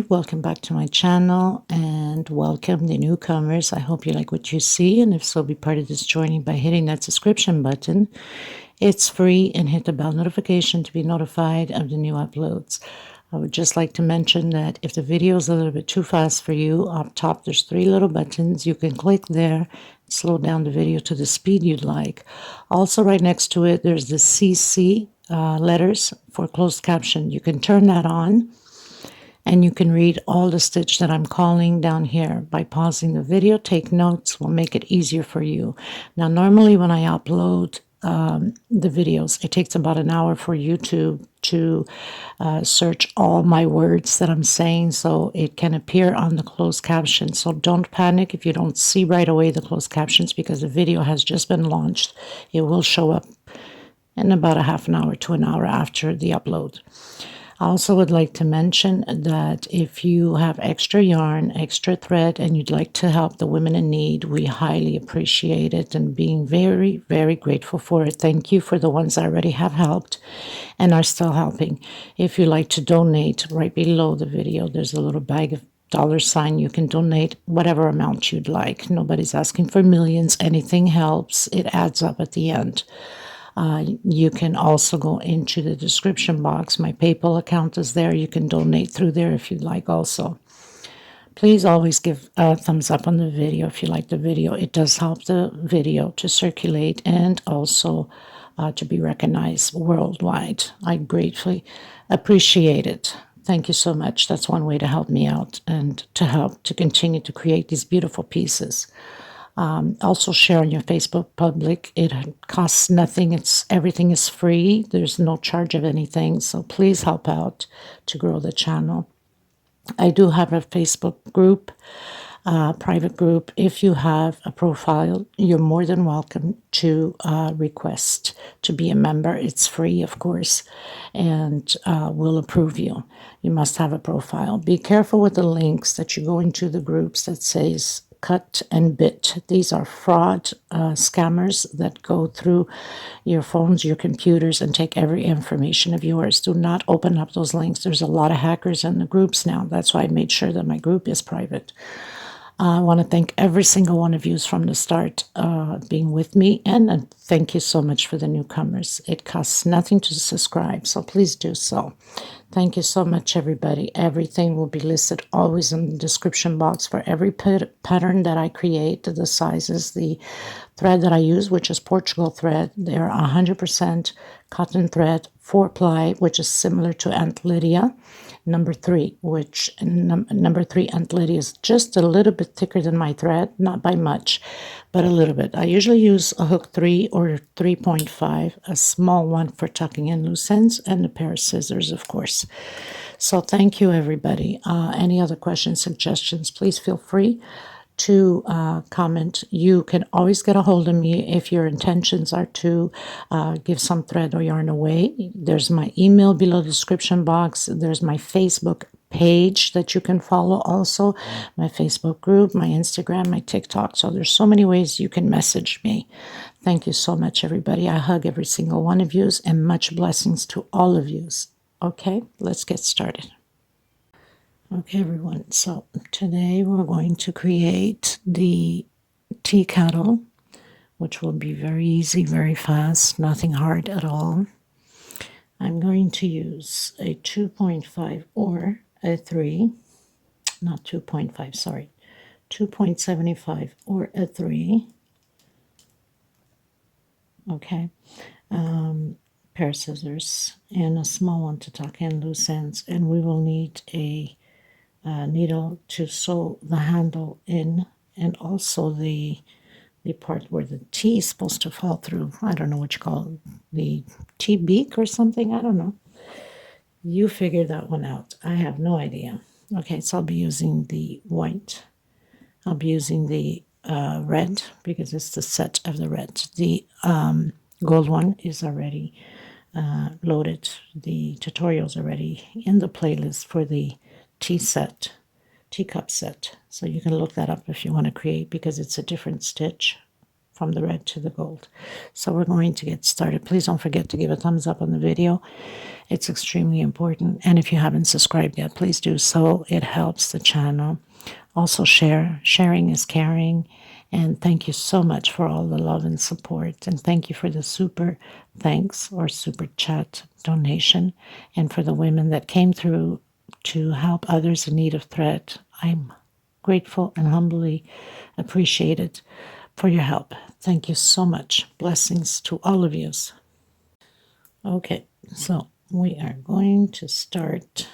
welcome back to my channel and welcome the newcomers. I hope you like what you see, and if so, be part of this journey by hitting that subscription button. It's free, and hit the bell notification to be notified of the new uploads. I would just like to mention that if the video is a little bit too fast for you, up top there's 3 little buttons. You can click there, slow down the video to the speed you'd like. Also, right next to it, there's the CC letters for closed caption. You can turn that on, and you can read all the stitch that I'm calling down here. By pausing the video, take notes, will make it easier for you. Now, normally when I upload the videos, it takes about an hour for YouTube to search all my words that I'm saying, so it can appear on the closed caption. So don't panic if you don't see right away the closed captions, because the video has just been launched. It will show up in about a half an hour to an hour after the upload. I also would like to mention that if you have extra yarn, extra thread, and you'd like to help the women in need, we highly appreciate it and being very, very grateful for it. Thank you for the ones that already have helped and are still helping. If you'd like to donate, right below the video, there's a little bag of $. You can donate whatever amount you'd like. Nobody's asking for millions. Anything helps. It adds up at the end. You can also go into the description box. My PayPal account is there. You can donate through there if you'd like also. Please always give a thumbs up on the video if you like the video. It does help the video to circulate and also to be recognized worldwide. I gratefully appreciate it. Thank you so much. That's one way to help me out and to help to continue to create these beautiful pieces. Also share on your Facebook public. It costs nothing. Everything is free. There's no charge of anything. So please help out to grow the channel. I do have a Facebook group, private group. If you have a profile, you're more than welcome to request to be a member. It's free, of course, and we'll approve you. You must have a profile. Be careful with the links that you go into the groups that says cut and bit. These are fraud scammers that go through your phones, your computers, and take every information of yours. Do not open up those links. There's a lot of hackers in the groups now. That's why I made sure that my group is private. I want to thank every single one of you from the start being with me, and thank you so much for the newcomers. It costs nothing to subscribe, so please do so. Thank you so much, everybody. Everything will be listed always in the description box for every pattern that I create, the sizes, the thread that I use, which is Portugal thread. They're 100% cotton thread, 4-ply, which is similar to Aunt Lydia. Number 3, which number 3 Aunt Lydia is just a little bit thicker than my thread, not by much, but a little bit. I usually use a hook 3 or 3.5, a small one for tucking in loose ends, and a pair of scissors, of course. So thank you, everybody. Any other questions, suggestions, please feel free to comment. You can always get a hold of me if your intentions are to give some thread or yarn away. There's my email below the description box. There's my Facebook page that you can follow also, my Facebook group, my Instagram, my TikTok. So there's so many ways you can message me. Thank you so much, everybody. I hug every single one of you, and much blessings to all of you. Okay, let's get started. Okay, everyone, so today we're going to create the tea kettle, which will be very easy, very fast, nothing hard at all. I'm going to use a 2.5 or a 3, not 2.5, sorry, 2.75 or a 3, okay, pair of scissors, and a small one to tuck in loose ends, and we will need a needle to sew the handle in, and also the part where the tea is supposed to fall through. I don't know what you call it, the tea beak or something. I don't know. You figure that one out. I have no idea. Okay, so I'll be using the white. I'll be using the red because it's the set of the red. The gold one is already loaded. The tutorial's already in the playlist for the teacup set. So you can look that up if you want to create, because it's a different stitch from the red to the gold. So we're going to get started. Please don't forget to give a thumbs up on the video. It's extremely important. And if you haven't subscribed yet, please do so. It helps the channel. Also share. Sharing is caring. And thank you so much for all the love and support. And thank you for the super thanks or super chat donation. And for the women that came through to help others in need of thread. I'm grateful and humbly appreciated for your help. Thank you so much. Blessings to all of you. Okay, so we are going to start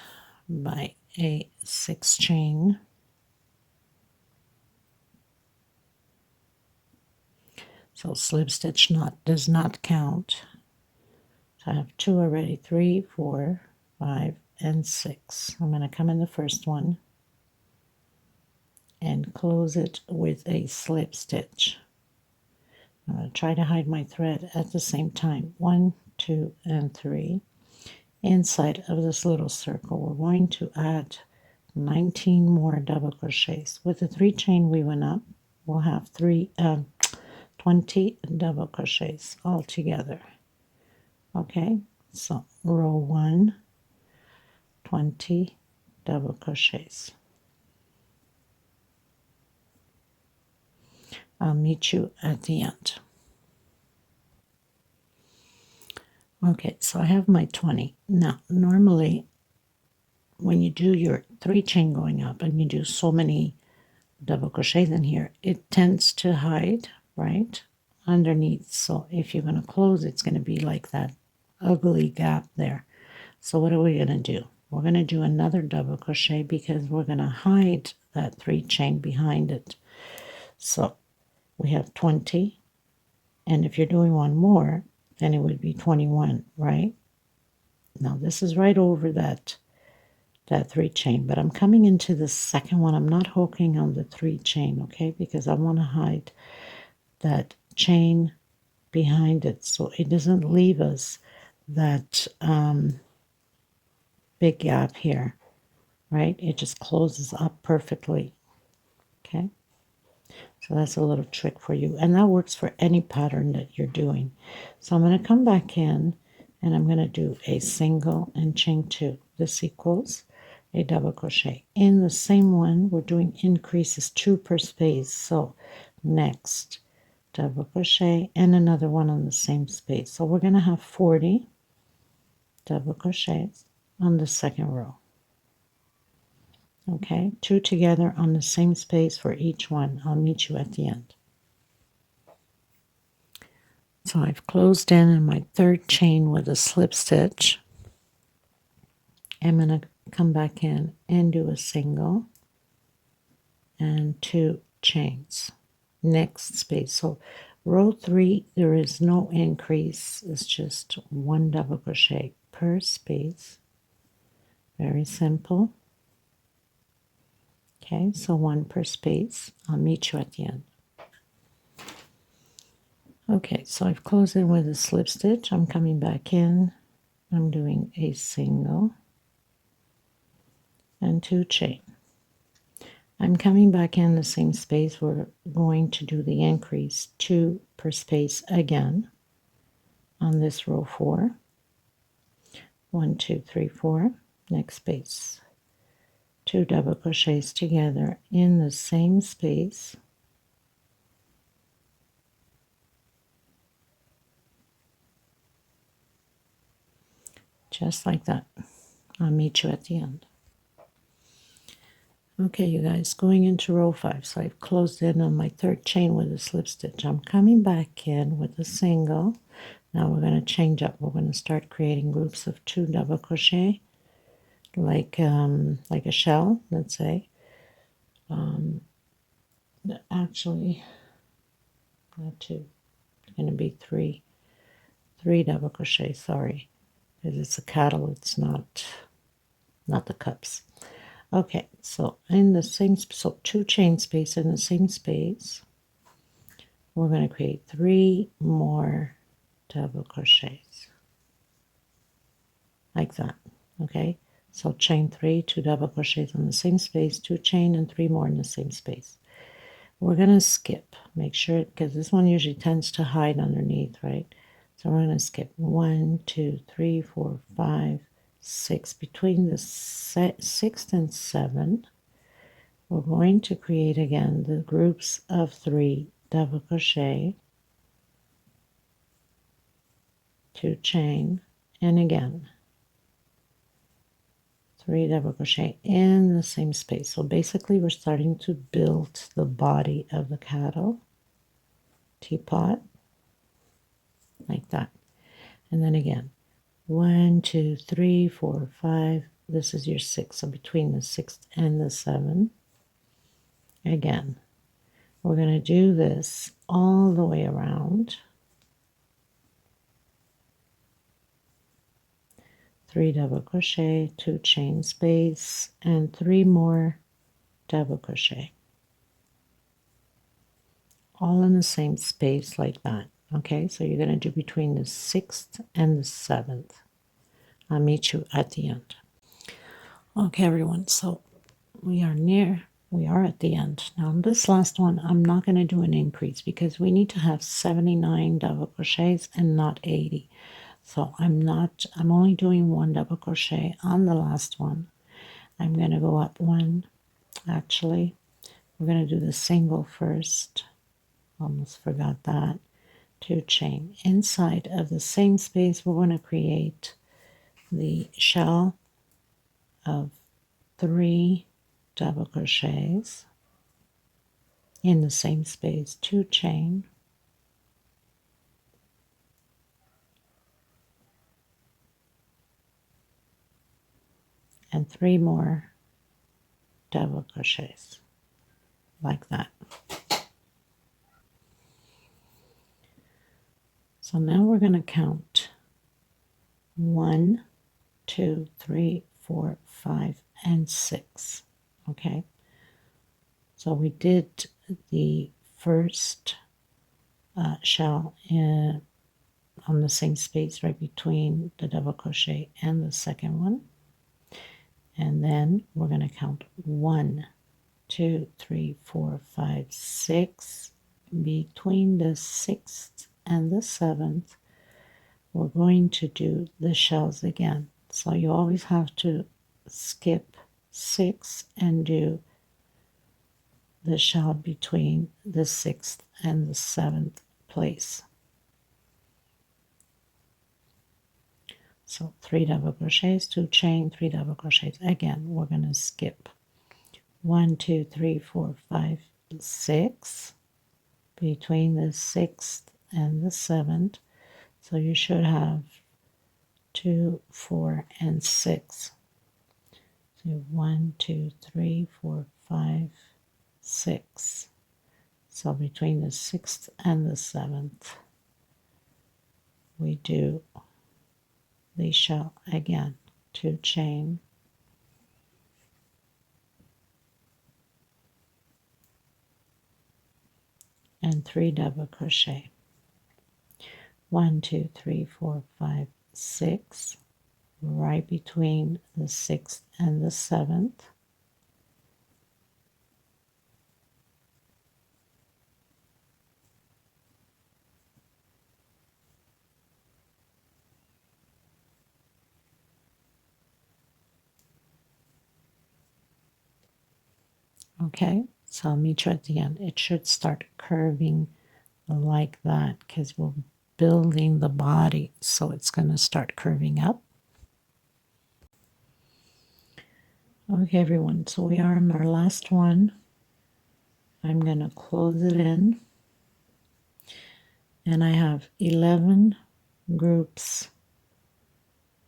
by a 6 chain. So slip stitch knot does not count. So I have 2 already, 3, 4, 5, and 6. I'm going to come in the first one and close it with a slip stitch. I'm going to try to hide my thread at the same time. 1, 2, and 3. Inside of this little circle, we're going to add 19 more double crochets. With the 3 chain we went up, we'll have 20 double crochets all together. Okay, so row 1, 20 double crochets. I'll meet you at the end. Okay, so I have my 20. Now, normally, when you do your 3 chain going up and you do so many double crochets in here, it tends to hide, right, underneath. So if you're going to close, it's going to be like that ugly gap there. So what are we going to do? We're going to do another double crochet because we're going to hide that 3 chain behind it. So we have 20, and if you're doing one more, then it would be 21, right? Now this is right over that 3 chain, but I'm coming into the second one. I'm not hooking on the 3 chain, okay? Because I want to hide that chain behind it so it doesn't leave us that big gap here, right? It just closes up perfectly, okay? So that's a little trick for you. And that works for any pattern that you're doing. So I'm going to come back in and I'm going to do a single and chain 2. This equals a double crochet. In the same one, we're doing increases 2 per space. So next, double crochet and another one on the same space. So we're going to have 40 double crochets on the second row. Okay, 2 together on the same space for each one. I'll meet you at the end. So I've closed in my 3rd chain with a slip stitch. I'm going to come back in and do a single and 2 chains. Next space. So row 3, there is no increase. It's just 1 double crochet per space. Very simple. Okay, so 1 per space. I'll meet you at the end. Okay, so I've closed in with a slip stitch. I'm coming back in. I'm doing a single and 2 chain. I'm coming back in the same space. We're going to do the increase 2 per space again on this row 4. 1, 2, 3, 4. Next space. 2 double crochets together in the same space. Just like that. I'll meet you at the end. Okay, you guys, going into row 5. So I've closed in on my 3rd chain with a slip stitch. I'm coming back in with a single. Now we're going to change up. We're going to start creating groups of 2 double crochet. Like a shell, let's say. Actually, not 2. It's going to be 3 double crochet. Sorry, because it's a kettle. It's not the cups. Okay, so in the same, so 2 chain space in the same space. We're going to create 3 more double crochets, like that. Okay. So chain 3, 2 double crochets in the same space, 2 chain and 3 more in the same space. we're going to skip. Make sure, because this one usually tends to hide underneath, right? So we're going to skip 1, 2, 3, 4, 5, 6. Between the 6th and 7th, we're going to create again the groups of 3 double crochet, 2 chain, and again 3 double crochet in the same space. So basically we're starting to build the body of the kettle teapot like that. And then again 1, 2, 3, 4, 5. This is your 6. So between the 6th and the 7th, again, we're going to do this all the way around. 3 double crochet, 2 chain space, and 3 more double crochet, all in the same space like that. Okay, so you're going to do between the 6th and the 7th. I'll meet you at the end. Okay, everyone, so we are at the end. Now, on this last one, I'm not going to do an increase because we need to have 79 double crochets and not 80. So I'm only doing 1 double crochet on the last one. I'm going to go up 1. Actually, we're going to do the single first. Almost forgot that. 2 chain. Inside of the same space, we're going to create the shell of 3 double crochets in the same space, 2 chain, and 3 more double crochets like that. So now we're going to count 1, 2, 3, 4, 5, and 6. Okay, so we did the first shell on the same space right between the double crochet and the second one, and then we're going to count 1, 2, 3, 4, 5, 6. Between the 6th and the 7th, we're going to do the shells again. So you always have to skip 6 and do the shell between the 6th and the 7th place. So 3 double crochets, 2 chain, 3 double crochets. Again, we're going to skip 1, 2, 3, 4, 5, 6 between the 6th and the 7th. So you should have 2, 4, and 6. So 1, 2, 3, 4, 5, 6. So between the 6th and the 7th, we do the shell again, 2 chain, and 3 double crochet. 1, 2, 3, 4, 5, 6, right between the 6th and the 7th. Okay, so I'll meet you at the end. It should start curving like that because we're building the body, so it's going to start curving up. Okay, everyone, so we are on our last one. I'm going to close it in, and I have 11 groups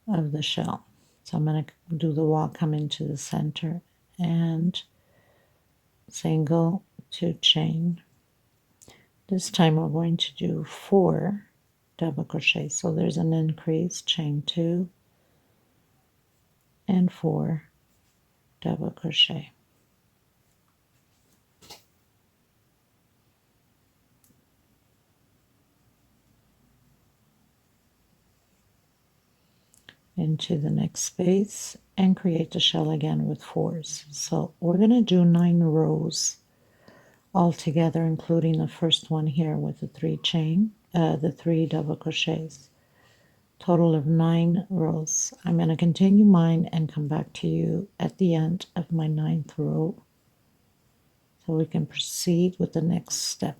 of the shell. So I'm going to do the wall come into the center and single, 2 chain. This time we're going to do 4 double crochet. So there's an increase, chain 2 and 4 double crochet. Into the next space and create the shell again with 4s. So we're going to do 9 rows all together, including the first one here with the 3 double crochets. Total of 9 rows. I'm going to continue mine and come back to you at the end of my 9th row so we can proceed with the next step.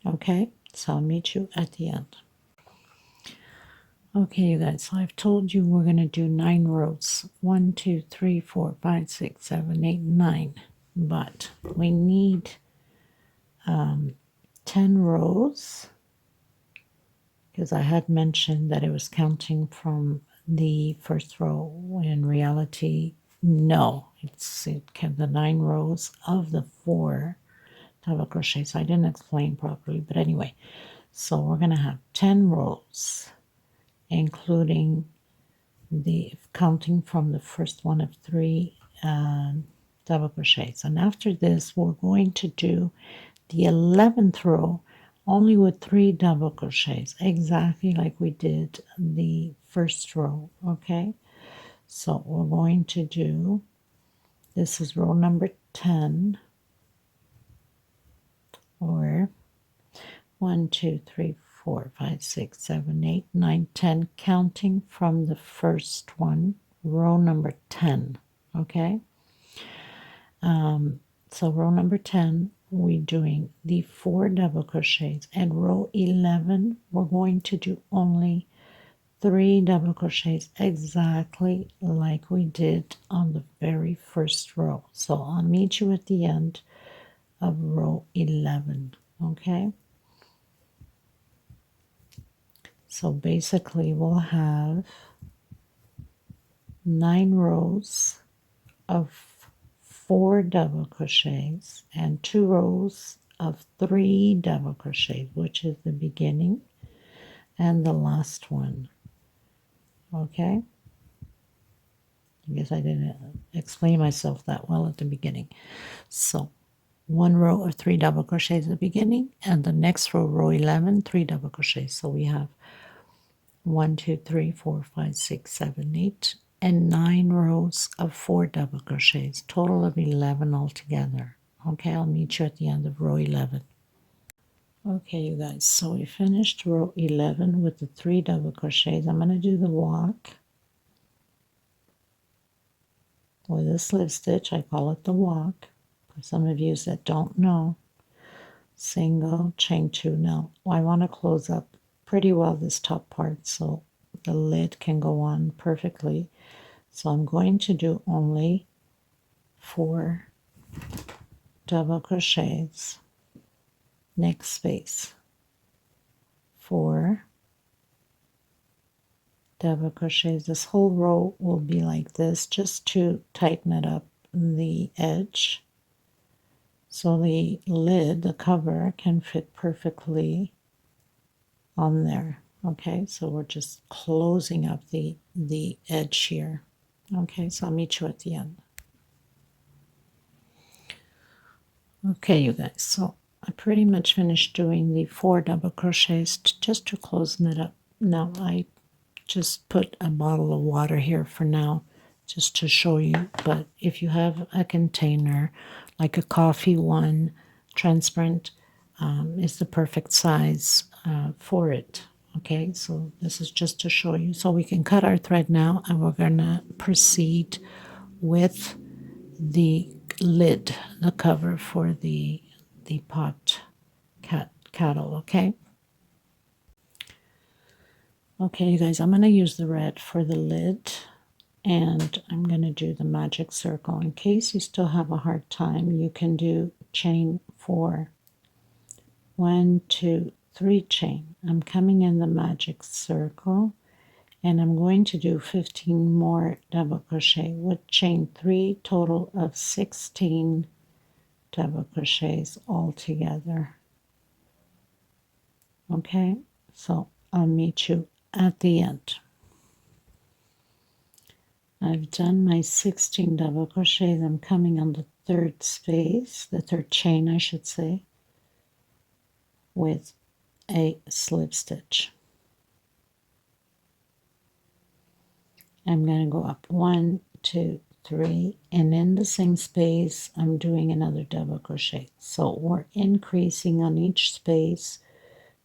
Okay, so I'll meet you at the end. Okay, you guys, so I've told you we're going to do 9 rows. 1, 2, 3, 4, 5, 6, 7, 8, 9. But we need 10 rows, because I had mentioned that it was counting from the first row. In reality, no, it kept the 9 rows of the 4 double crochet. So I didn't explain properly, but anyway, so we're going to have 10 rows, including the counting from the first one of 3 double crochets. And after this, we're going to do the 11th row only with 3 double crochets, exactly like we did the first row. Okay, so we're going to do, this is row number 10, or 1, 2, 3, 4, 5, 6, 7, 8, 9, 10, counting from the first one, row number 10. Okay, so row number 10, we're doing the 4 double crochets, and row 11 we're going to do only 3 double crochets, exactly like we did on the very first row. So I'll meet you at the end of row 11. Okay, so basically we'll have 9 rows of 4 double crochets and 2 rows of 3 double crochets, which is the beginning and the last one. Okay, I guess I didn't explain myself that well at the beginning. So 1 row of 3 double crochets at the beginning, and the next row, row 11, 3 double crochets. So we have 1, 2, 3, 4, 5, 6, 7, 8, and 9 rows of 4 double crochets, total of 11 altogether. Okay, I'll meet you at the end of row 11. Okay, you guys, so we finished row 11 with the 3 double crochets. I'm going to do the walk with a slip stitch. I call it the walk. For some of you that don't know, single, chain 2. Now, I want to close up pretty well this top part so the lid can go on perfectly. So I'm going to do only 4 double crochets, next space, 4 double crochets. This whole row will be like this, just to tighten it up the edge so the lid, the cover, can fit perfectly on there. Okay, so we're just closing up the edge here. Okay, so I'll meet you at the end. Okay, you guys, so I pretty much finished doing the 4 double crochets just to close it up. Now I just put a bottle of water here for now just to show you, but if you have a container like a coffee one, transparent, is the perfect size for it. Okay, so this is just to show you. So we can cut our thread now, and we're going to proceed with the lid, the cover for the pot kettle. Okay. Okay, you guys, I'm going to use the red for the lid, and I'm going to do the magic circle. In case you still have a hard time, you can do chain 4. 1, 2, 3 chain. I'm coming in the magic circle, and I'm going to do 15 more double crochet with chain 3, total of 16 double crochets all together. Okay, so I'll meet you at the end. I've done my 16 double crochets. I'm coming on the 3rd space, the 3rd chain I should say, with a slip stitch. I'm going to go up 1, 2, 3, and in the same space I'm doing another double crochet. So we're increasing on each space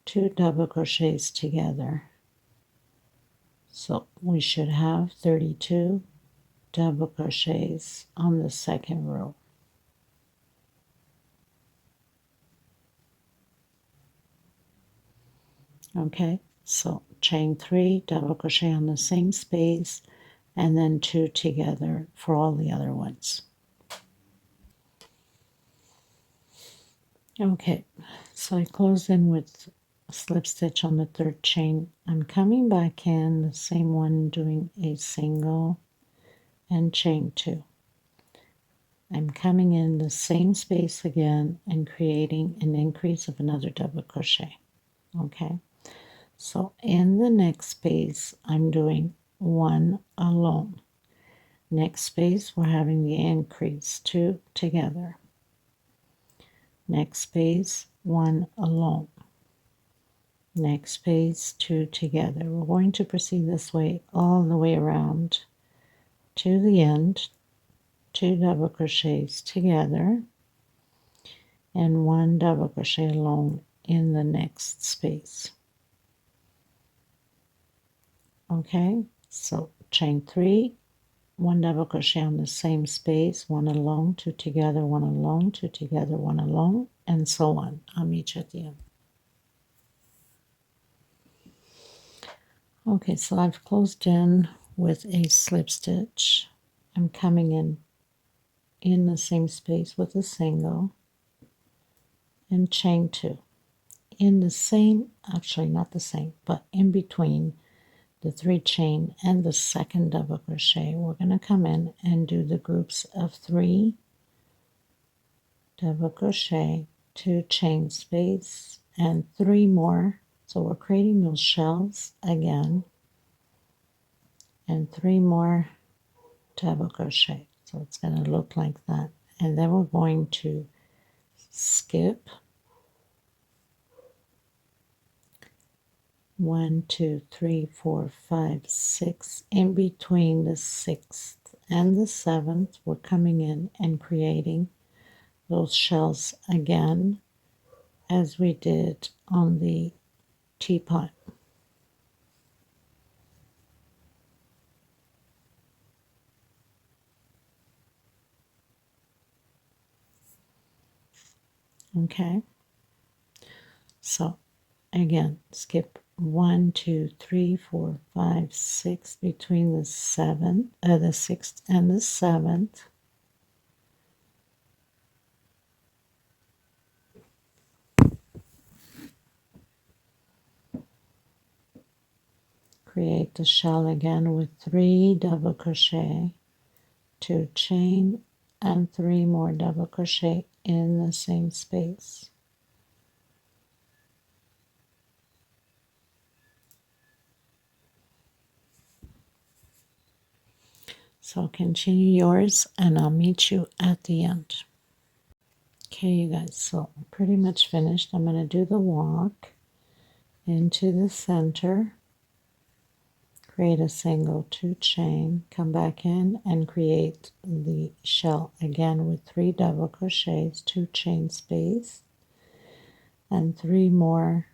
2 double crochets together. So we should have 32 double crochets on the second row. Okay, so chain 3, double crochet on the same space, and then 2 together for all the other ones. Okay, so I closed in with a slip stitch on the 3rd chain. I'm coming back in the same one, doing a single and chain 2. I'm coming in the same space again and creating an increase of another double crochet. Okay, so in the next space I'm doing 1 alone. Next space we're having the increase 2 together. Next space 1 alone. Next space 2 together. We're going to proceed this way all the way around to the end. 2 double crochets together and 1 double crochet alone in the next space. Okay, so chain 3, 1 double crochet on the same space, 1 alone, 2 together, 1 alone, 2 together, 1 alone, and so on. I'll meet you at the end. Okay, so I've closed in with a slip stitch. I'm coming in the same space with a single and chain 2. In the same, actually not the same, but in between the 3 chain and the second double crochet, we're going to come in and do the groups of 3 double crochet, 2 chain space, and 3 more. So we're creating those shells again, and 3 more double crochet. So it's going to look like that. And then we're going to skip 1, 2, 3, 4, 5, 6. In between the 6th and the 7th, we're coming in and creating those shells again as we did on the teapot. Okay, so again, skip 1, 2, 3, 4, 5, 6 between the 6th and the 7th. Create the shell again with 3 double crochet, 2 chain, and 3 more double crochet in the same space. So continue yours and I'll meet you at the end. Okay, you guys, so I'm pretty much finished. I'm going to do the walk into the center, create a single, 2 chain, come back in and create the shell again with 3 double crochets, 2 chain space, and 3 more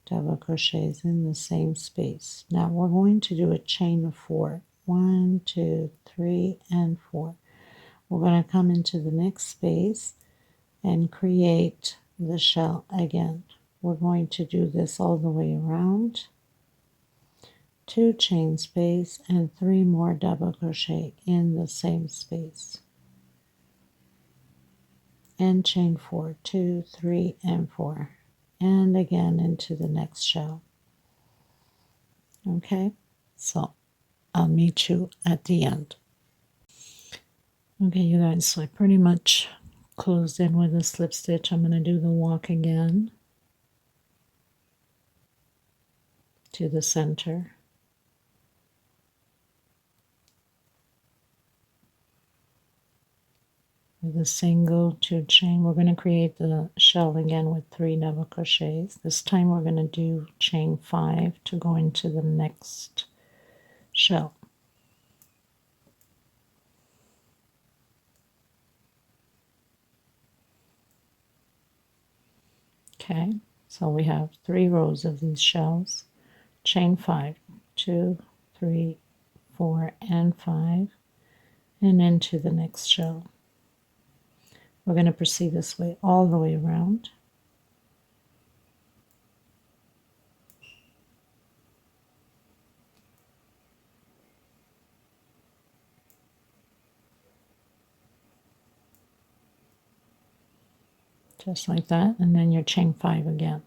double crochets in the same space. Now we're going to do a chain of 4. 1, 2, 3, and 4. We're going to come into the next space and create the shell again. We're going to do this all the way around. 2 chain space and 3 more double crochet in the same space. And chain 4, 2, 3, and 4. And again into the next shell. Okay, so I'll meet you at the end. Okay, you guys, so I pretty much closed in with a slip stitch. I'm going to do the walk again to the center. With a single, 2 chain, we're going to create the shell again with 3 double crochets. This time we're going to do chain 5 to go into the next shell. Okay, so we have 3 rows of these shells. Chain 5, 2, 3, 4, and 5, and into the next shell. We're going to proceed this way all the way around. Just like that, and then your chain 5 again.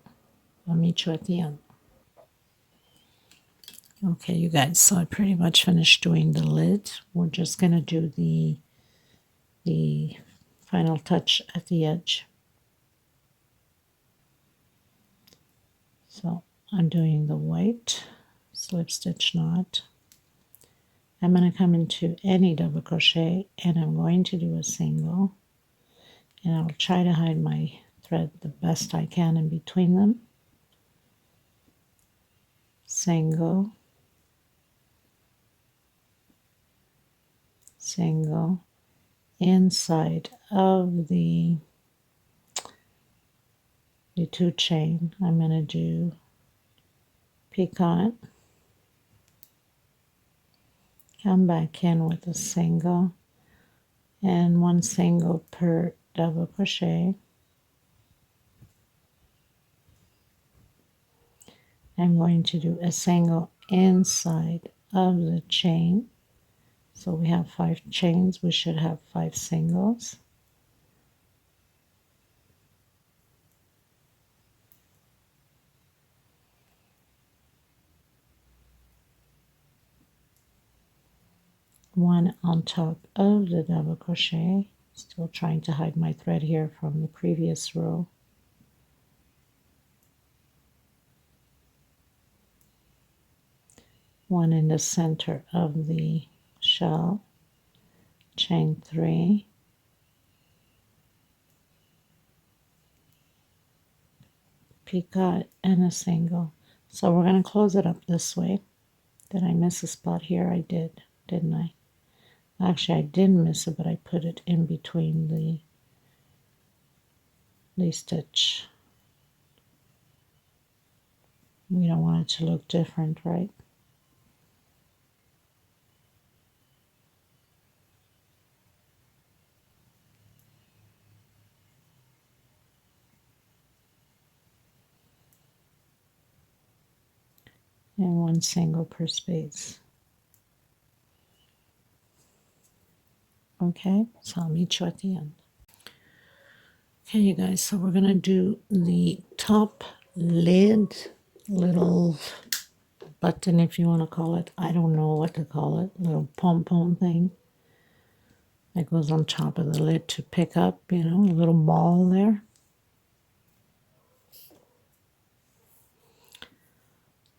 I'll meet you at the end. Okay, you guys, so I pretty much finished doing the lid. We're just going to do the final touch at the edge. So I'm doing the white slip stitch knot. I'm going to come into any double crochet and I'm going to do a single, and I'll try to hide my thread the best I can in between them. Single, single, inside of the 2 chain. I'm going to do picot, come back in with a single, and 1 single per double crochet. I'm going to do a single inside of the chain. So we have 5 chains, we should have 5 singles. One on top of the double crochet. Still trying to hide my thread here from the previous row. One in the center of the shell, chain 3, picot, and a single. So we're going to close it up this way. Did I miss a spot here? I did, didn't I? Actually, I didn't miss it, but I put it in between the stitch. We don't want it to look different, right? And 1 single per space. Okay, so I'll meet you at the end. Okay, you guys, so we're going to do the top lid, little button if you want to call it. I don't know what to call it. Little pom-pom thing that goes on top of the lid to pick up, you know, a little ball there.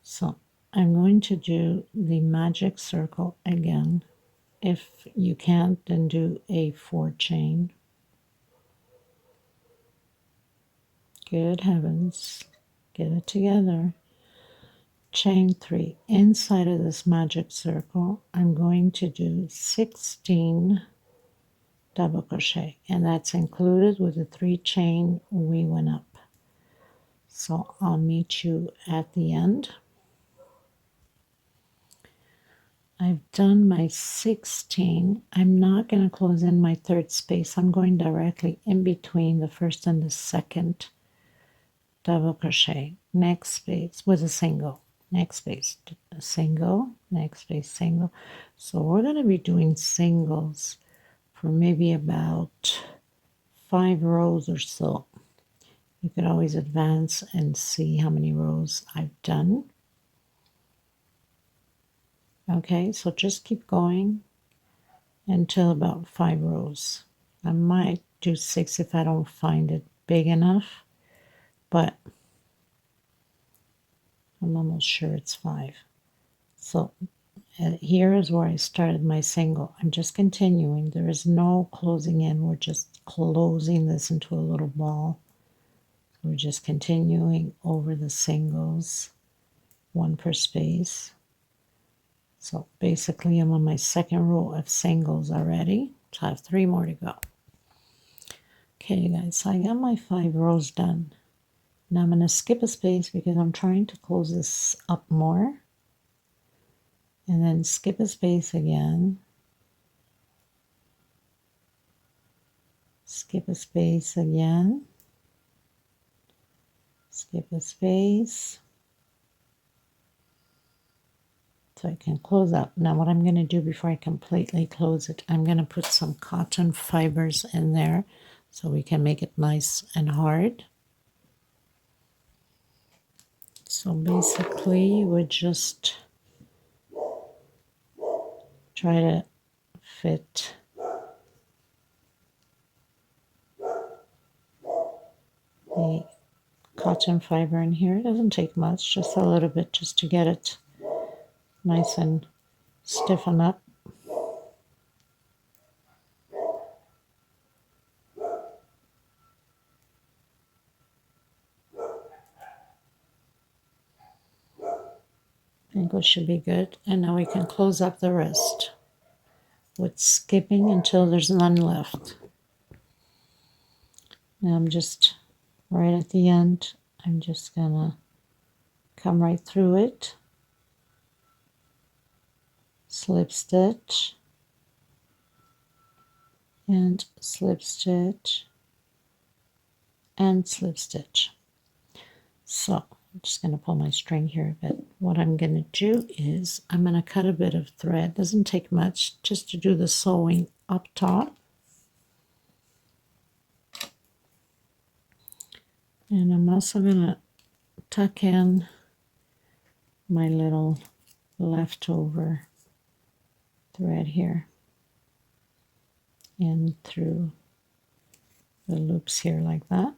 So I'm going to do the magic circle again. If you can't, then do a 4 chain. Good heavens, get it together. Chain 3 inside of this magic circle. I'm going to do 16 double crochet, and that's included with the 3 chain we went up. So I'll meet you at the end. I've done my 16. I'm not going to close in my 3rd space. I'm going directly in between the 1st and the 2nd double crochet. Next space with a single. Next space, a single. Next space, single. So we're going to be doing singles for maybe about 5 rows or so. You could always advance and see how many rows I've done. Okay, so just keep going until about 5 rows. I might do 6 if I don't find it big enough, but I'm almost sure it's 5. So here is where I started my single. I'm just continuing. There is no closing in. We're just closing this into a little ball. We're just continuing over the singles, 1 per space. So basically I'm on my 2nd row of singles already. So I have 3 more to go. Okay, you guys, so I got my 5 rows done. Now I'm going to skip a space because I'm trying to close this up more. And then skip a space again. Skip a space again. Skip a space. So I can close up. Now what I'm going to do before I completely close it, I'm going to put some cotton fibers in there so we can make it nice and hard. So basically we just try to fit the cotton fiber in here. It doesn't take much, just a little bit just to get it nice and stiffen up. I think it should be good. And now we can close up the rest with skipping until there's none left. Now I'm just right at the end. I'm just gonna come right through it, slip stitch, and slip stitch, and slip stitch. So I'm just going to pull my string here a bit. What I'm going to do is I'm going to cut a bit of thread. Doesn't take much, just to do the sewing up top. And I'm also going to tuck in my little leftover thread here in through the loops here like that.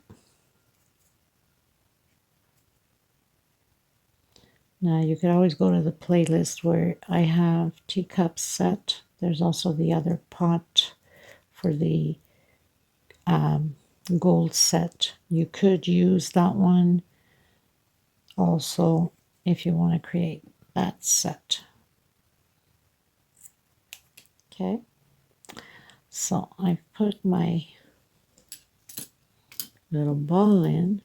Now you could always go to the playlist where I have teacups set. There's also the other pot for the gold set. You could use that one also if you want to create that set. Okay, so I've put my little ball in.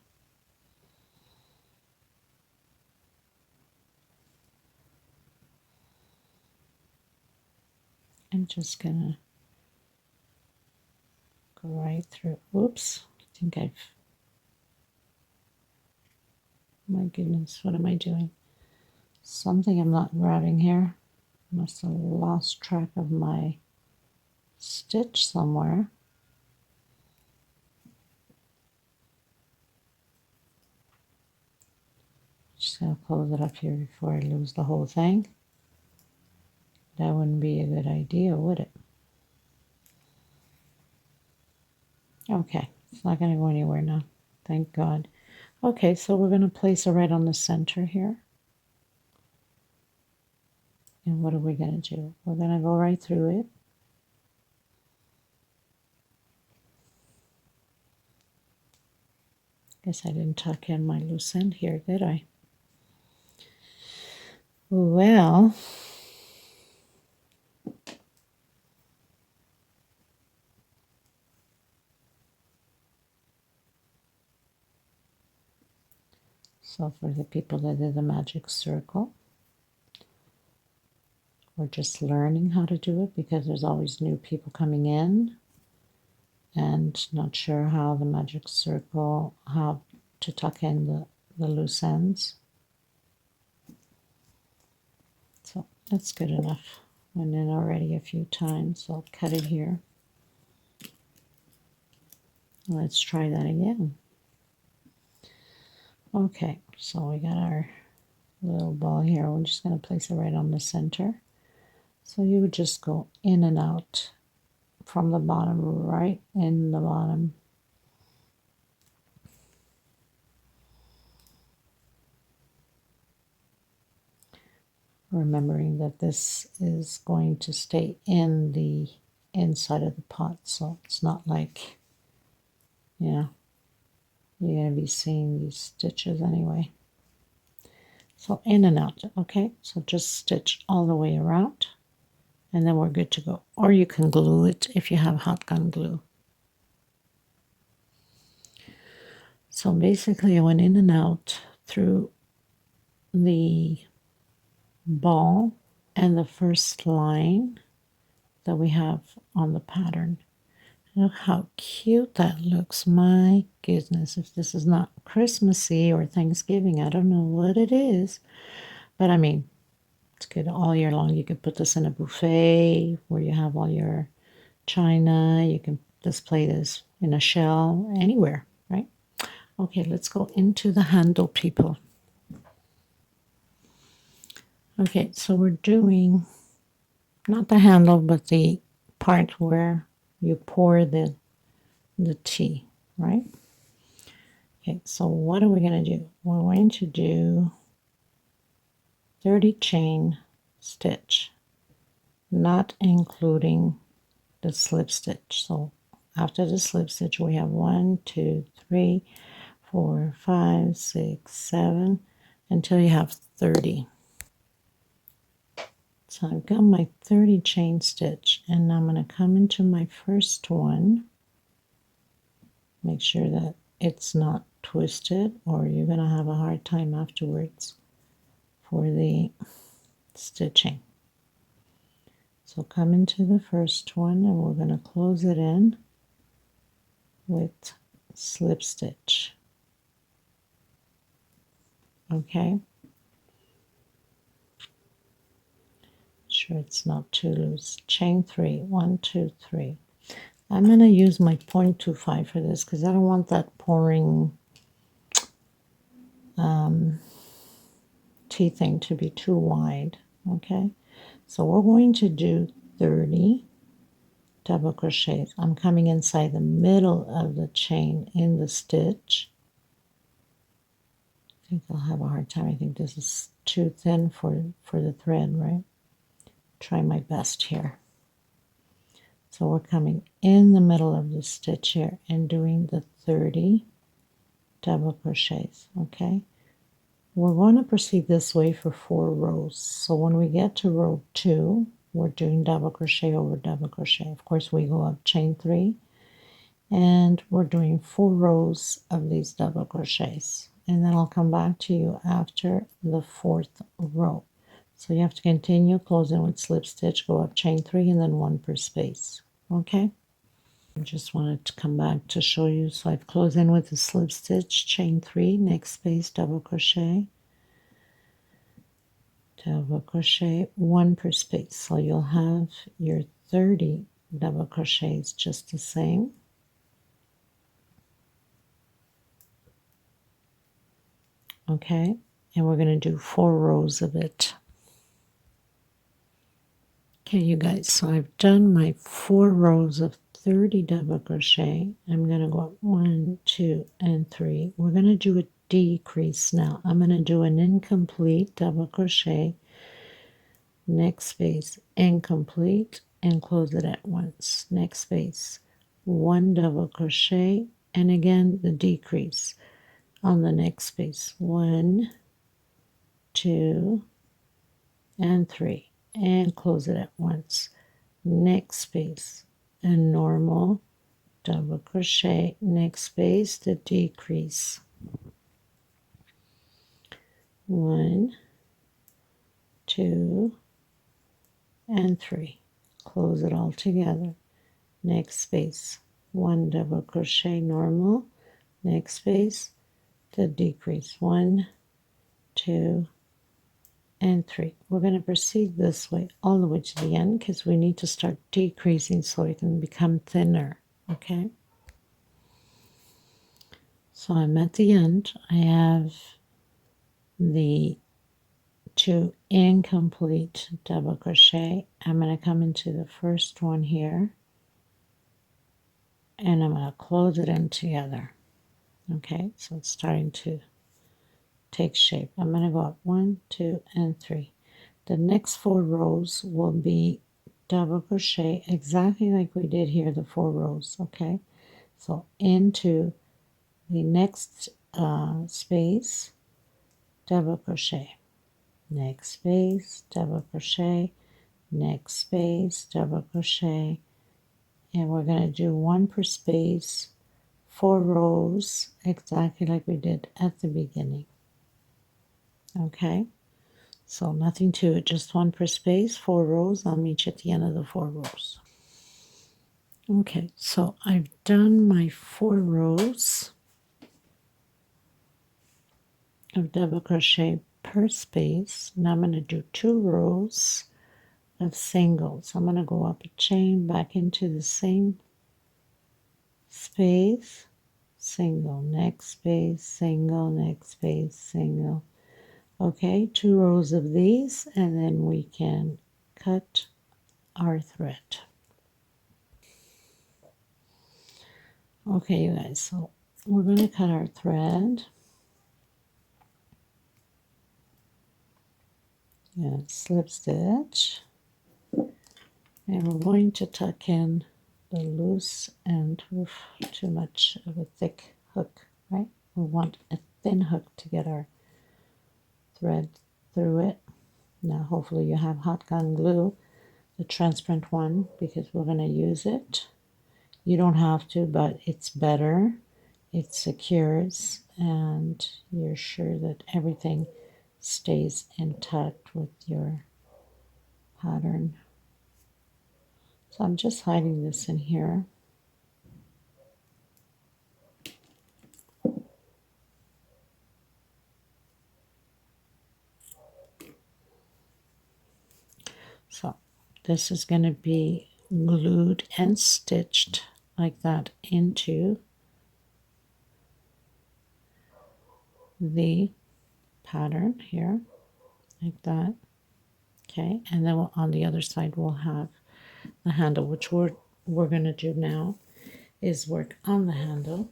I'm just gonna go right through. Oops, I think my goodness, what am I doing? Something I'm not grabbing here. Must have lost track of my stitch somewhere. Just gonna close it up here before I lose the whole thing. That wouldn't be a good idea, would it? Okay, it's not going to go anywhere now. Thank God. Okay, so we're going to place it right on the center here. And what are we going to do? We're going to go right through it. Guess I didn't tuck in my loose end here, did I? Well, so for the people that did the magic circle, we're just learning how to do it because there's always new people coming in and not sure how the magic circle, how to tuck in the loose ends. So that's good enough. Went in already a few times, so I'll cut it here. Let's try that again. Okay, so we got our little ball here. We're just going to place it right on the center. So you would just go in and out from the bottom, right in the bottom. Remembering that this is going to stay in the inside of the pot, so it's not like, you know, you're going to be seeing these stitches anyway. So in and out, okay? So just stitch all the way around, and then we're good to go. Or you can glue it if you have hot gun glue. So basically I went in and out through the ball and the first line that we have on the pattern. Look how cute that looks. My goodness, if this is not Christmassy or Thanksgiving, I don't know what it is. But I mean, it's good all year long. You can put this in a buffet where you have all your china. You can display this in a shell, anywhere, right? Okay, let's go into the handle, people. Okay, so we're doing not the handle, but the part where you pour the tea, right? Okay, so what are we going to do? We're going to do 30 chain stitch, not including the slip stitch. So after the slip stitch, we have 1, 2, 3, 4, 5, 6, 7, until you have 30. So I've got my 30 chain stitch, and I'm going to come into my first one. Make sure that it's not twisted, or you're going to have a hard time afterwards for the stitching. So come into the first one, and we're going to close it in with slip stitch. Okay, sure it's not too loose. Chain 3, 1, 2, 3. I'm going to use my 0.25 for this because I don't want that pouring tea thing to be too wide. Okay, so we're going to do 30 double crochets. I'm coming inside the middle of the chain in the stitch. I think I'll have a hard time. I think this is too thin for the thread, right? Try my best here. So we're coming in the middle of the stitch here and doing the 30 double crochets, okay? We're going to proceed this way for 4 rows. So when we get to row 2, we're doing double crochet over double crochet. Of course, we go up chain 3, and we're doing 4 rows of these double crochets. And then I'll come back to you after the 4th row. So you have to continue closing with slip stitch, go up chain 3, and then 1 per space. Okay? I just wanted to come back to show you. So I've closed in with the slip stitch, chain 3, next space, double crochet, 1 per space. So you'll have your 30 double crochets just the same. Okay, and we're going to do 4 rows of it. Okay, you guys, so I've done my 4 rows of 30 double crochet. I'm going to go up 1, 2, and 3. We're going to do a decrease now. I'm going to do an incomplete double crochet, next space, incomplete, and close it at once. Next space, 1 double crochet, and again the decrease on the next space. 1, 2, and 3. And close it at once. Next space, a normal double crochet, next space, the decrease. 1, 2, and 3. Close it all together. Next space, 1 double crochet, normal, next space, the decrease. 1, 2, and 3. We're going to proceed this way all the way to the end because we need to start decreasing so it can become thinner. Okay, so I'm at the end. I have the 2 incomplete double crochet. I'm going to come into the first one here, and I'm going to close it in together. Okay, so it's starting to take shape. I'm going to go up 1, 2, and 3. The next 4 rows will be double crochet exactly like we did here, the 4 rows. Okay, so into the next space, double crochet, next space, double crochet, next space, double crochet, and we're going to do 1 per space 4 rows exactly like we did at the beginning. Okay, so nothing to it, just 1 per space, 4 rows. I'll meet you at the end of the 4 rows. Okay, so I've done my 4 rows of double crochet per space. Now I'm going to do 2 rows of singles. I'm going to go up a chain back into the same space, single, next space, single, next space, single. Okay, 2 rows of these, and then we can cut our thread. Okay, you guys, so we're going to cut our thread. And slip stitch. And we're going to tuck in the loose end. Oof, too much of a thick hook, right? We want a thin hook to get our thread through it. Now hopefully you have hot gun glue, the transparent one, because we're going to use it. You don't have to, but it's better. It secures and you're sure that everything stays intact with your pattern. So I'm just hiding this in here. So this is going to be glued and stitched like that into the pattern here, like that. Okay, and then on the other side we'll have the handle, which we're going to do now is work on the handle.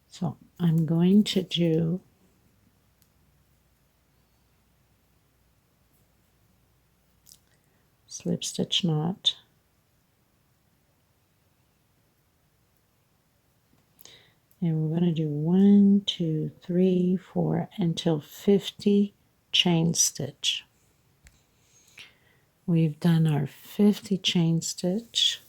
So I'm going to do slip stitch knot, and we're going to do 1, 2, 3, 4 until 50 chain stitch. We've done our 50 chain stitch.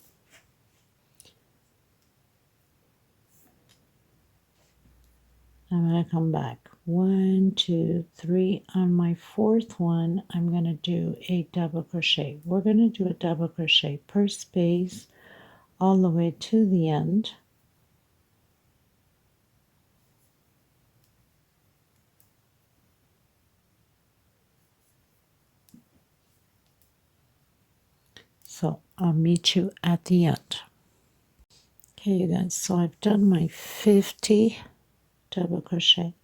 I'm going to come back 1, 2, 3. On my 4th one, I'm going to do a double crochet. We're going to do a double crochet per space all the way to the end. So I'll meet you at the end. Okay, you guys, so I've done my 50 double crochet.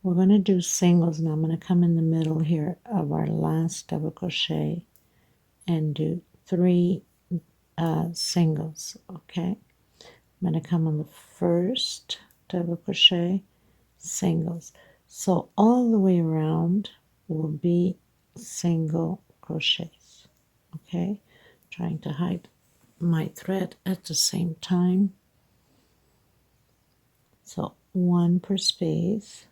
We're going to do singles now. I'm going to come in the middle here of our last double crochet and do 3 singles. Okay, I'm going to come on the first double crochet, singles. So all the way around will be single crochets. Okay, trying to hide my thread at the same time. So 1 per space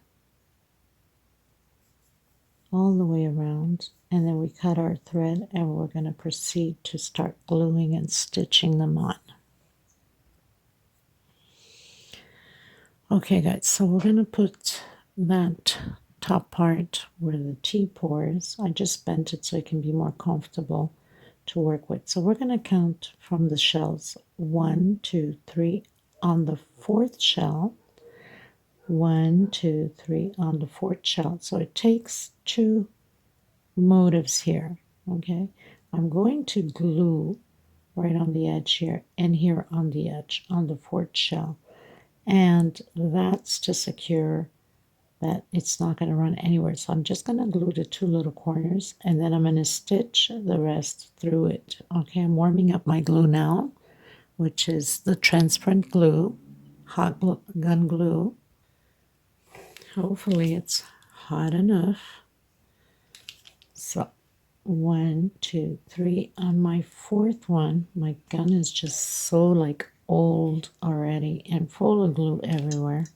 all the way around, and then we cut our thread and we're going to proceed to start gluing and stitching them on. Okay guys, so we're going to put that top part where the T pours. I just bent it so it can be more comfortable to work with. So we're going to count from the shells 1, 2, 3 on the 4th shell. 1, 2, 3 on the 4th shell. So it takes 2 motifs here. Okay, I'm going to glue right on the edge here and here on the edge on the 4th shell, and that's to secure that it's not going to run anywhere. So I'm just going to glue the 2 little corners and then I'm going to stitch the rest through it. Okay, I'm warming up my glue now, which is the transparent glue, hot gun glue. Hopefully it's hot enough. So 1, 2, 3 on my 4th one. My gun is just so like old already and full of glue everywhere.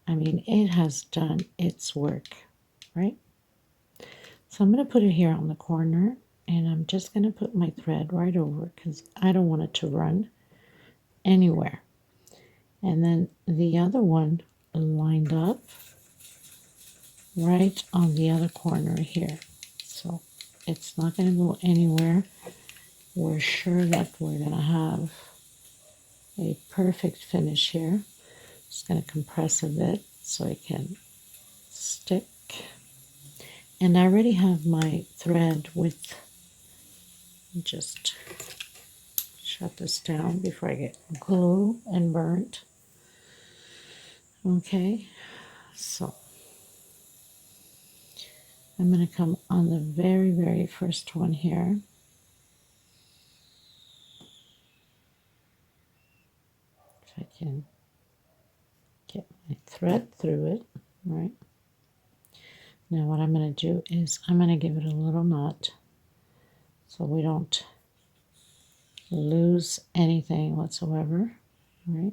I mean, it has done its work, right? So I'm going to put it here on the corner, and I'm just going to put my thread right over because I don't want it to run anywhere. And then the other one lined up right on the other corner here. So it's not going to go anywhere. We're sure that we're going to have a perfect finish here. Just going to compress a bit so it can stick. And I already have my thread with, just shut this down before I get glue and burnt. Okay, so I'm going to come on the very first one here. If I can get my thread through it, right? Now what I'm going to do is I'm going to give it a little knot so we don't lose anything whatsoever, right?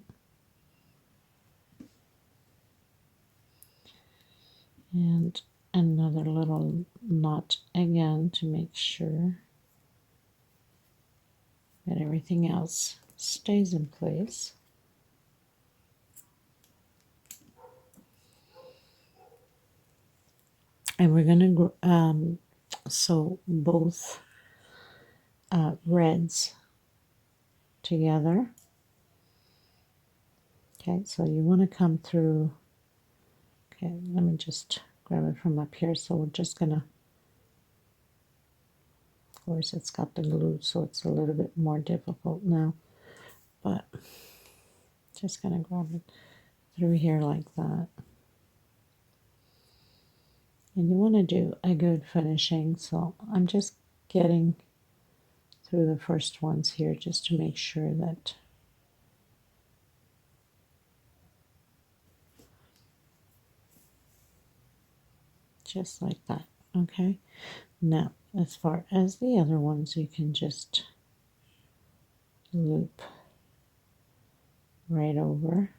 And another little knot again to make sure that everything else stays in place. And we're going to sew both reds together. Okay, so you want to come through. Okay, let me just grab it from up here. So we're just going to, of course, it's got the glue, so it's a little bit more difficult now. But just going to grab it through here like that. And you want to do a good finishing, so I'm just getting through the first ones here just to make sure that just like that. Okay, now as far as the other ones, you can just loop right over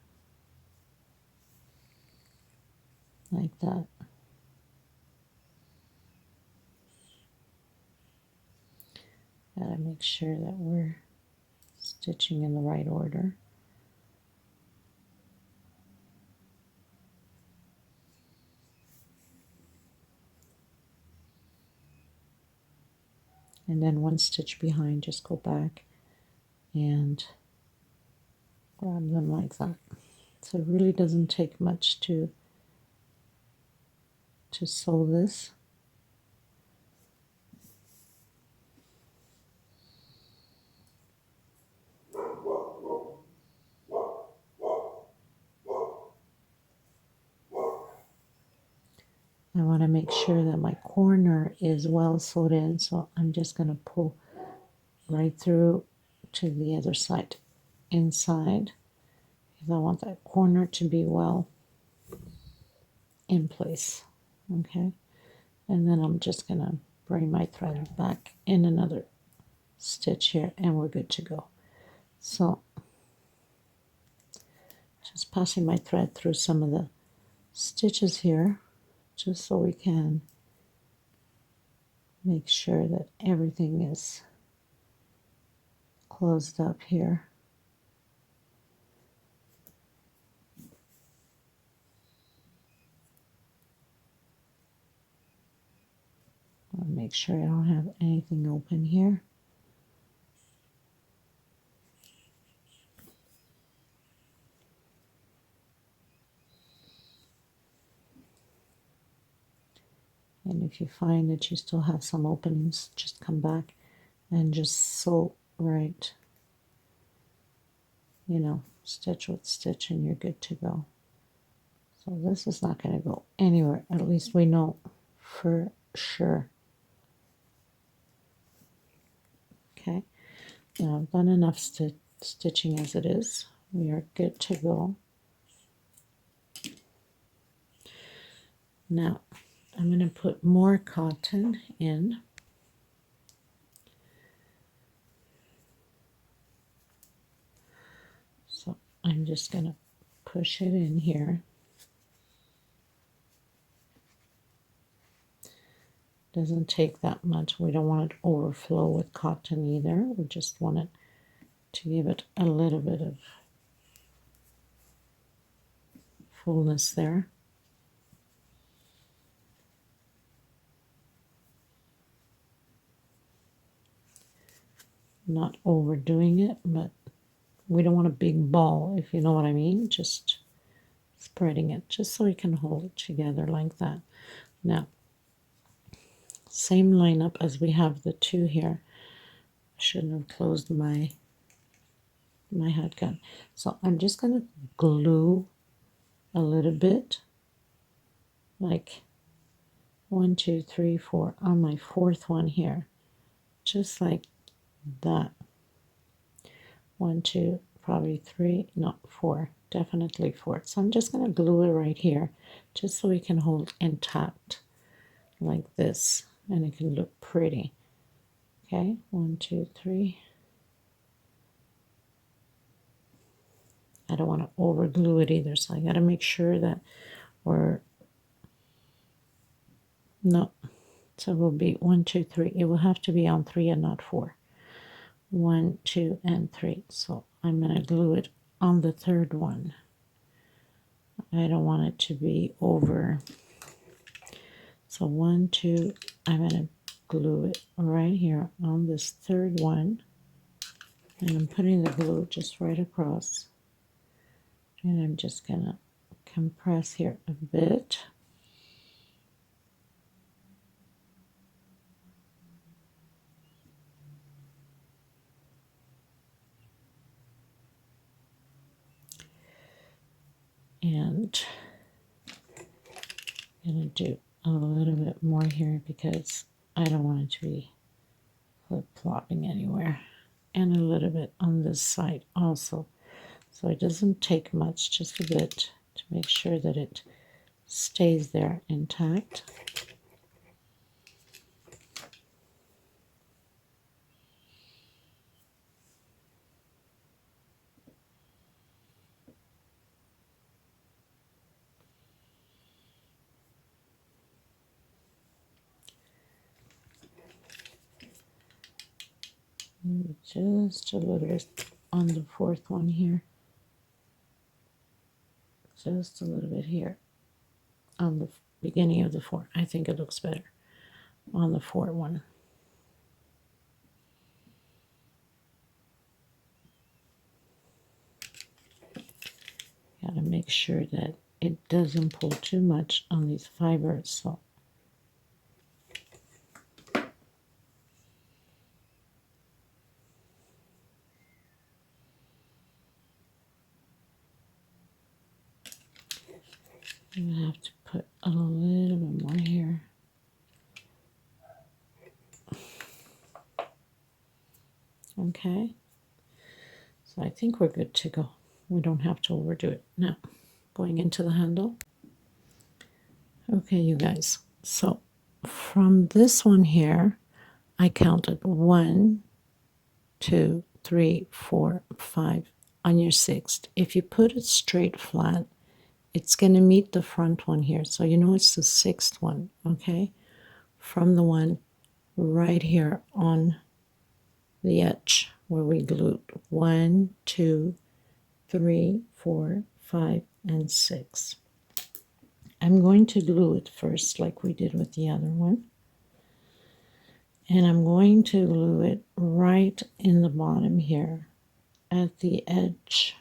like that. Gotta make sure that we're stitching in the right order. And then one stitch behind, just go back and grab them like that. So it really doesn't take much to sew this. I want to make sure that my corner is well sewed in, so I'm just going to pull right through to the other side inside, because I want that corner to be well in place. Okay, and then I'm just going to bring my thread back in another stitch here, and we're good to go. So just passing my thread through some of the stitches here, just so we can make sure that everything is closed up here. I'll make sure I don't have anything open here. And if you find that you still have some openings, just come back and just sew right, you know, stitch with stitch, and you're good to go. So this is not going to go anywhere, at least we know for sure. Okay, now I've done enough stitching as it is. We are good to go. Now I'm going to put more cotton in. So I'm just going to push it in here. Doesn't take that much. We don't want it to overflow with cotton either. We just want it to give it a little bit of fullness there. Not overdoing it, but we don't want a big ball, if you know what I mean. Just spreading it just so we can hold it together like that. Now, same lineup as we have the two here. I shouldn't have closed my hot gun. So I'm just going to glue a little bit, like 1, 2, 3, 4 on my fourth one here, just like that. 1, 2, probably 3, not 4, definitely 4. So I'm just going to glue it right here just so we can hold intact like this and it can look pretty. Okay, 1, 2, 3. I don't want to over glue it either, so I got to make sure that we're no. So it will be 1, 2, 3. It will have to be on 3 and not 4. 1, 2, and 3. So I'm going to glue it on the third one. I don't want it to be over. So 1, 2, I'm going to glue it right here on this third one. And I'm putting the glue just right across. And I'm just going to compress here a bit. And I'm going to do a little bit more here because I don't want it to be flip-flopping anywhere. And a little bit on this side also. So it doesn't take much, just a bit to make sure that it stays there intact. Just a little bit on the fourth one here. Just a little bit here on the beginning of the fourth. I think it looks better on the fourth one. Got to make sure that it doesn't pull too much on these fibers. So I'm going to have to put a little bit more here. Okay. So I think we're good to go. We don't have to overdo it. Now, going into the handle. Okay, you guys. So from this one here, I counted 1, 2, 3, 4, 5 on your sixth. If you put it straight flat, it's going to meet the front one here. So you know it's the sixth one, okay? From the one right here on the edge where we glued 1, 2, 3, 4, 5, and 6. I'm going to glue it first like we did with the other one. And I'm going to glue it right in the bottom here at the edge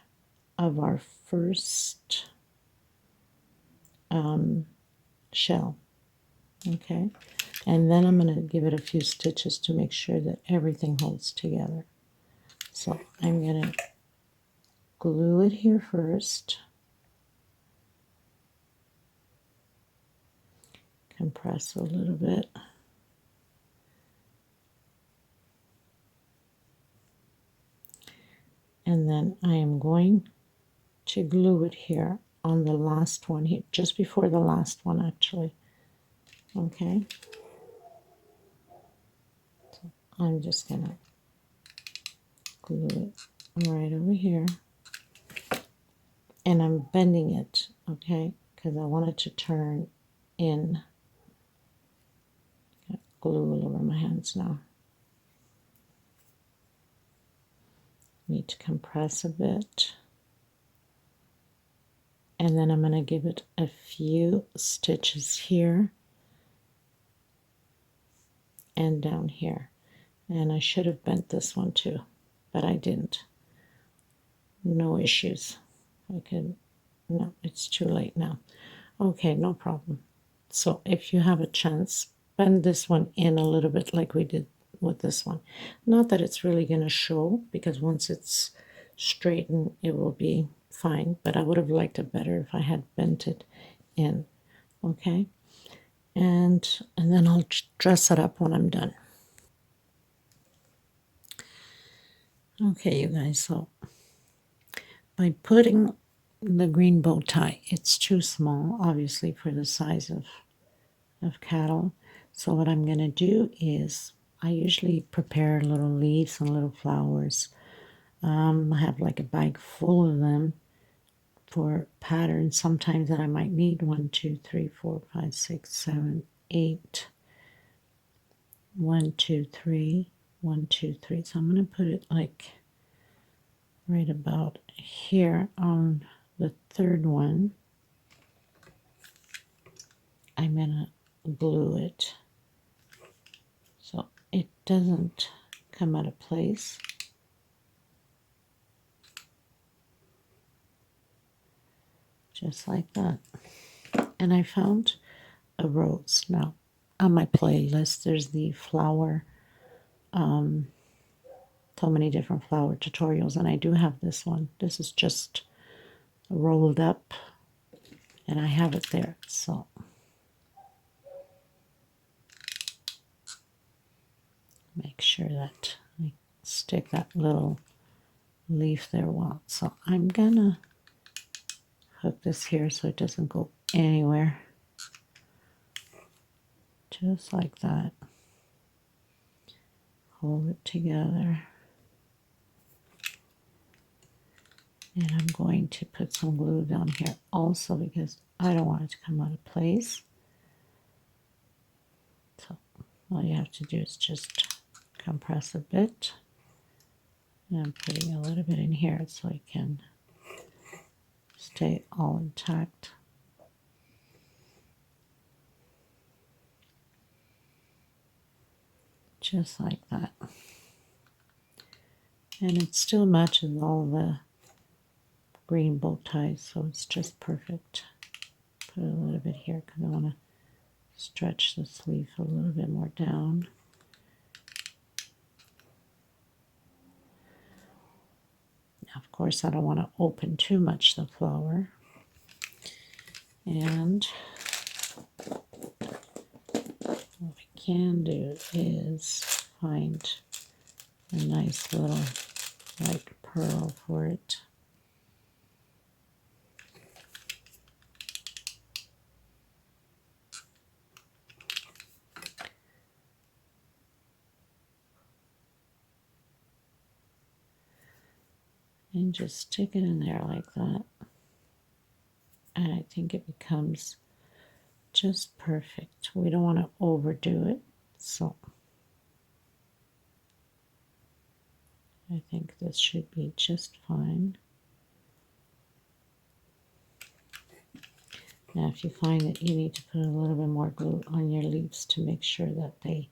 of our first shell. Okay, and then I'm going to give it a few stitches to make sure that everything holds together. So I'm going to glue it here first, compress a little bit, and then I am going to glue it here on the last one here, just before the last one actually. Okay, so I'm just gonna glue it right over here, and I'm bending it, okay, because I want it to turn in. glue all over my hands now. Need to compress a bit. And then I'm going to give it a few stitches here and down here. And I should have bent this one too, but I didn't. No issues. No, it's too late now. Okay, no problem. So if you have a chance, bend this one in a little bit like we did with this one. Not that it's really going to show, because once it's straightened, it will be fine, but I would have liked it better if I had bent it in. Okay, and then I'll dress it up when I'm done. Okay, you guys, so by putting the green bow tie, it's too small, obviously, for the size of cattle. So what I'm going to do is, I usually prepare little leaves and little flowers. I have like a bag full of them for patterns. Sometimes that I might need 1, 2, 3, 4, 5, 6, 7, 8. 1, 2, 3, 1, 2, 3. So I'm going to put it like right about here on the third one. I'm going to glue it so it doesn't come out of place. Just like that. And I found a rose. Now, on my playlist, there's the flower, so many different flower tutorials, and I do have this one. This is just rolled up, and I have it there. So make sure that I stick that little leaf there well. So I'm gonna hook this here so it doesn't go anywhere. Just like that. Hold it together. And I'm going to put some glue down here also because I don't want it to come out of place. So all you have to do is just compress a bit. And I'm putting a little bit in here so it can stay all intact. Just like that. And it still matches all the green bow ties, so it's just perfect. Put a little bit here because I want to stretch the sleeve a little bit more down. Now, of course, I don't want to open too much the flower. And what I can do is find a nice little like pearl for it. And just stick it in there like that. And I think it becomes just perfect. We don't want to overdo it, so I think this should be just fine. Now, if you find that you need to put a little bit more glue on your leaves to make sure that they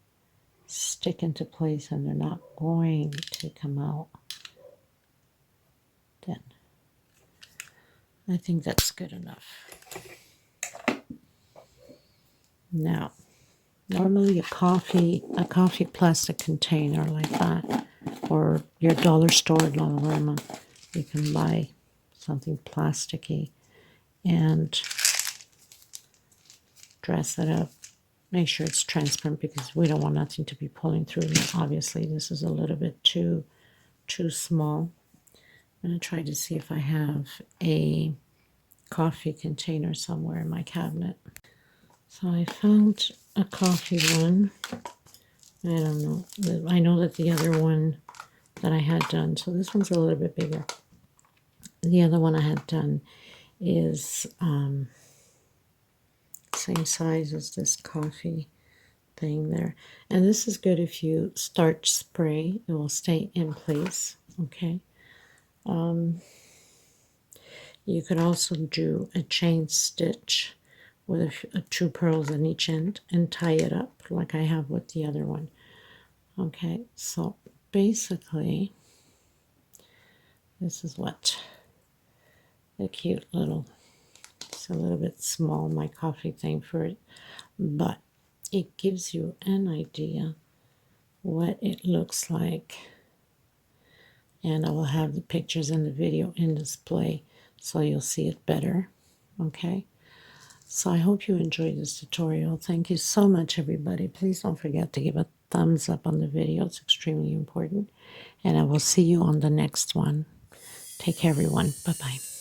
stick into place and they're not going to come out, then I think that's good enough. Now, normally a coffee plastic container like that, or your dollar store at Lala, you can buy something plasticky and dress it up. Make sure it's transparent because we don't want nothing to be pulling through. And obviously, this is a little bit too small. I'm going to try to see if I have a coffee container somewhere in my cabinet. So I found a coffee one. I don't know. I know that the other one that I had done, so this one's a little bit bigger. The other one I had done is same size as this coffee thing there. And this is good if you starch spray. It will stay in place, okay? You could also do a chain stitch with two pearls on each end and tie it up like I have with the other one. Okay, so basically, this is what the cute little, it's a little bit small, my coffee thing for it, but it gives you an idea what it looks like. And I will have the pictures in the video in display so you'll see it better. Okay, so I hope you enjoyed this tutorial. Thank you so much, everybody. Please don't forget to give a thumbs up on the video. It's extremely important. And I will see you on the next one. Take care, everyone. Bye-bye.